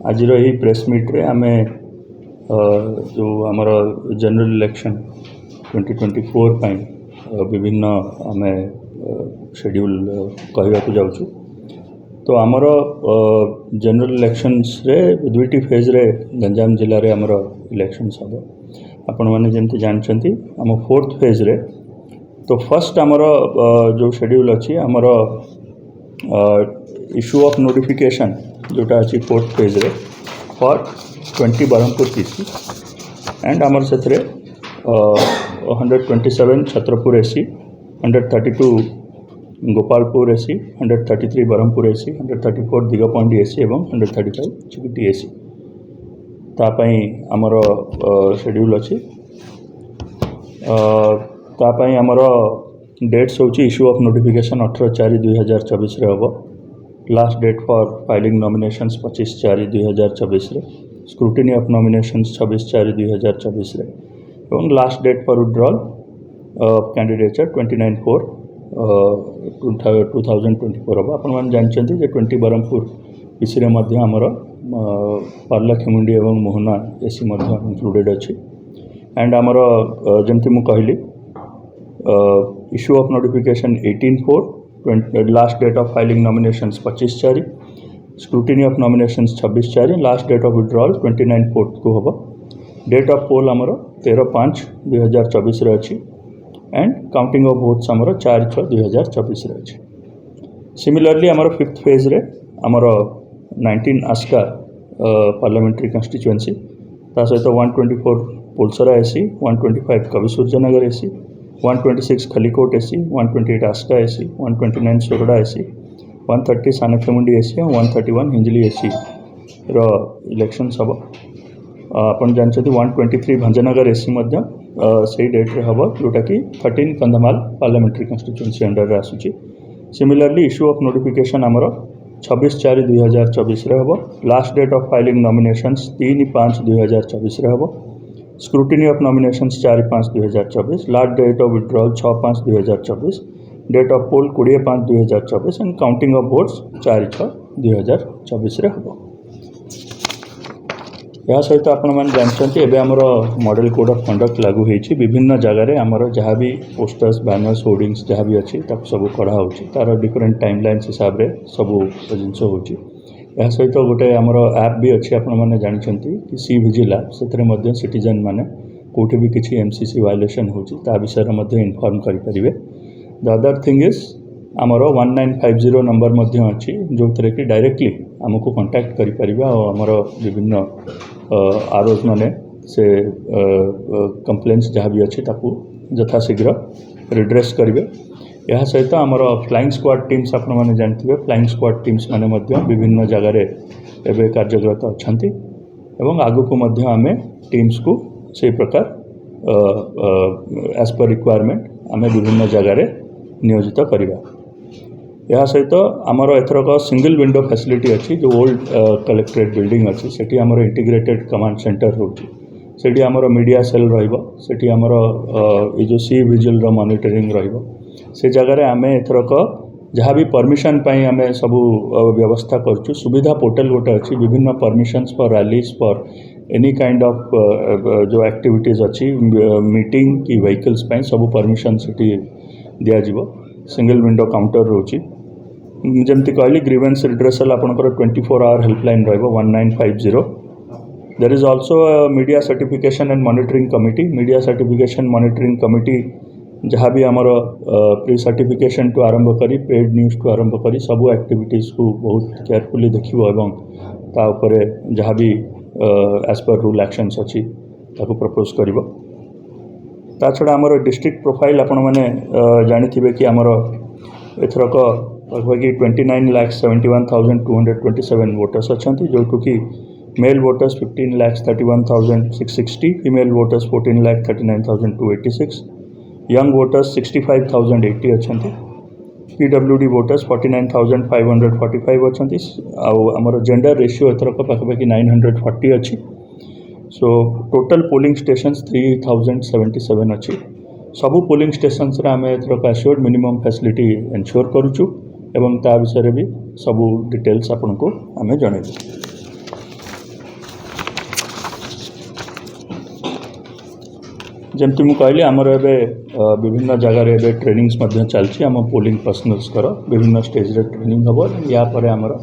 आज यही press meet रे आमे जो आमर जनरल इलेक्शन 2024 पाई विभिन्न आमे शेड्यूल कहवा को जाऊँ। तो आमर जनरल इलेक्शंस रे दुईटी फेज रे गंजाम जिले में आमर इलेक्शंस हम आपण मैंने जमती जानते आम 4th फेज रे। तो फर्स्ट आमर जो शेड्यूल अच्छी आमर इश्यू ऑफ नोटिफिकेशन जोटा अच्छी 4th फेज रे फॉर 20 ब्रह्मपुर पीसी एंड आमर से 127 Chhatrapur AC, 132 Gopalpur AC, 133 Brahmapur AC, 134 Digapahandi AC एवं 135 चिकिटी एसी तापाई आमर शेड्यूल अच्छी। तापाई आमर डेट्स होची इश्यू ऑफ नोटिफिकेशन 18/4/2024 रे हम। Last date for filing nominations 25/4/2024 रे। स्क्रूटिनी ऑफ नॉमिनेशंस 26/4/2024 रे एवं last date for withdrawal candidature 29/4/2024 हम। आपण मैंने जानते जे 20 ब्रह्मपुर पीसी रे मध्य आमर पार्लाखेमुंडी एवं मोहना एसी मध्य इंक्लूडेड अच्छी। एंड आमर जमती मु कहली issue of notification 18/4, last date of filing nominations 25/4, scrutiny of nominations 26/4, last date of withdrawal 29/4 को हम। डेट ऑफ पोल आमर 13/5/2024 रे अच्छी एंड काउंटिंग ऑफ वोट्स आमर 4/6/2024 रे अच्छी। सिमिलरली आमर 5th फेज रे आमर 19 आस्का पार्लियामेंट्री कंस्टिट्युएंसी ता सहित 124 Polasara AC, 125 Kabisuryanagar AC, 126 Khallikot AC, 128 Aska AC, 129 Surada AC, 130 Sanakhemundi AC और 131 हिंजली एसी रो इलेक्शन सब अपन जानते 123 भंजनगर एसी मध्य से डेट रे हम जोटा कि 13 कंधमाल पार्लियामेंट्री कंस्टिट्युएंसी अंडर रे आसुची। सिमिलरली इश्यू ऑफ नोटिफिकेशन आमर 26/4/2024 रे हम। Last date of filing nominations 3/5/2024 रे हम। Scrutiny of nominations 4/5/2024, last date of withdrawal 6/5/2024, date of poll 20/5/2024 and counting of votes 4/6/2024 रे हम। या सहित आपण मैंने जानते एवं आमर मॉडल कोड ऑफ कंडक्ट लागू होती। विभिन्न जगार आमर जहाँ भी पोस्टर्स बैनर्स होर्डिंग्स जहाँ भी अच्छी सब कढ़ा हो तार डिफरेंट टाइमलाइंस हिसाब से सब जिनस हो। सहित गोटे आमर ऐप भी अच्छी आपण मैंने जानते कि सी विजिल ऐप से सिटीजन मैंने कौटी भी किसी एमसीसी वायलेशन होता विषय में इनफॉर्म करेंगे। द अदर थिंग इज आमर 1950 नंबर अच्छी जो थे कि डायरेक्टली आमको कांटेक्ट करें आमर विभिन्न आरोज मैंने से कंप्लेन्स जहाँ भी अच्छी यथाशीघ्र रिड्रेस करेंगे। यह सहित आमर फ्लाइंग स्क्वाड टीम्स आपण मैंने जानते फ्लाइंग स्क्वाड टीम्स मैंने विभिन्न जगार एवं कार्यरत अच्छा एवं आगु को आम टीम्स को से प्रकार एज पर रिक्वायरमेंट आम विभिन्न जगार नियोजित करवा। यह सहित आमर एथरक सिंगल विंडो फैसिलिटी अच्छी जो ओल्ड कलेक्ट्रेट बिल्डिंग अच्छी से आमर इंटीग्रेटेड कमांड सेंटर रोचे से आमर मीडिया सेल रही आमर ये जो सी विजिल मॉनिटरिंग रहिबो से जगह आम एथरक जहाँ भी परमिशन पाई आम सब व्यवस्था करछु। सुविधा पोर्टल गोटे अच्छी विभिन्न permissions for rallies for any kind of जो एक्टिविटीज अच्छी मीटिंग की व्हीकल्स पाई सब परमिशन सिटी दिज्व। सिंगल विंडो काउंटर रोची जमती कहली ग्रीवेंस रिड्रेसल आपंकर 24 आवर हेल्पलाइन रहिबो 1950। There is also media certification and monitoring committee. Media certification monitoring committee जहाँ भी आमर प्री सर्टिफिकेशन टू आरंभ करी पेड न्यूज टू आरंभ करी सब एक्टिविटीज को बहुत केयरफुली देखिबो एवं ता उपरे जहाँ भी एज पर रूल एक्शंस अच्छी ताको प्रपोज करिबो। ता छड़ा आमर डिस्ट्रिक्ट प्रोफाइल आपण माने जानिथिबे कि आमर एथरक लगभग 29,71,227 वोटर्स अच्छा जो कि male voters 15,31,660, female voters 14,39,286, young voters 65,080 अच्छा, पीडब्ल्यूडी वोटर्स 49,545 अच्छा। आमर जेंडर रेशियो एथरक पाखापाखि 940 अच्छी। सो टोटल पोलिंग स्टेशंस 3,077 अच्छी। सबू पोलिंग स्टेशंस रे आम एथरक एश्योर्ड मिनिमम फैसिलिटी एनश्योर करूँ एवं ता विषय भी सबू डिटेल्स आपन को आम जनइबू। जमती मु कहली आमर एबे विभिन्न जगार एबे ट्रेनिंग्स मध्य चलछि आम पोलिंग पर्सनल्स कर विभिन्न स्टेज रे ट्रेनिंग हबो या पर आमर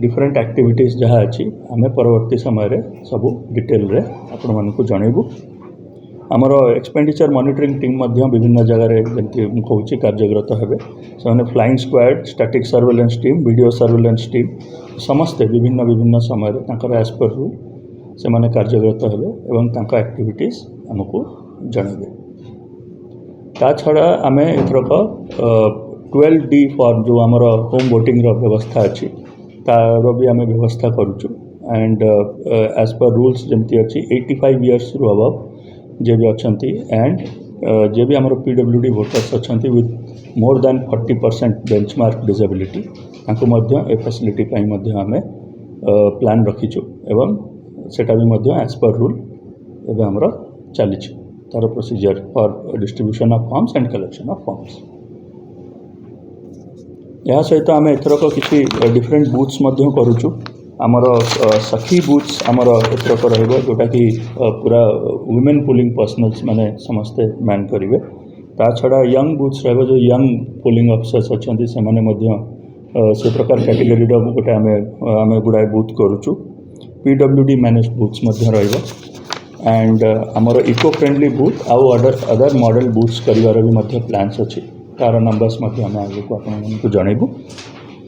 डिफरेंट एक्टिविटीज जहाँ अच्छी आम परवर्ती समय रे सब डिटेल रे आपण मानकु जणैबु। आमर एक्सपेंडिचर मॉनिटरिंग टीम मध्य विभिन्न जगार जमती मु कहूछि कार्यरत हेबे से flying squad static surveillance team video surveillance team समस्ते विभिन्न विभिन्न समय रे तांकर एज पर रूल से माने कार्यरत हेबे एवं तांका एक्टिविटीज आमको जणैबे। ता छड़ा आम एथरक 12D फॉर्म जो आमर होम वोटिंग रो व्यवस्था अच्छी तार भी आम व्यवस्था करुचु एंड एज पर रूल्स जमती अच्छी 85 इयर्स रु अबव जे भी अच्छी एंड जे भी आमर PWD वोटर्स अच्छी with more than 40% benchmark disability तांको मध्य ए फैसिलिटी पाई मध्य आमे प्लान रखीचु एवं सेटा भी मध्य एज पर रूल एवं आमर चली तार procedure for distribution of forms and collection of forms. या सहित आम एथरक किसी डिफरेंट बूथ्स मध्य करुचु आमर सखी बूथ्स आमर एथरक रहिबो जोटा कि पूरा वुमेन पोलिंग पर्सनल्स माने समस्ते मैन करिवे। ता छड़ा यंग बूथ्स रहिबो जो यंग पोलिंग ऑफिसर्स अछंती से माने मध्य से प्रकार कैटेगरी रो गोटे आमे गुडाय बूथ करुचु। PWD मैनेज बूथ्स मध्य रहिबो एंड आमर इको फ्रेंडली बूथ आउ अदर मॉडल बूथ्स करिवार भी मध्य प्लान्स अच्छी तार नंबर्स मध्य आम आगे को आपको जनइबू।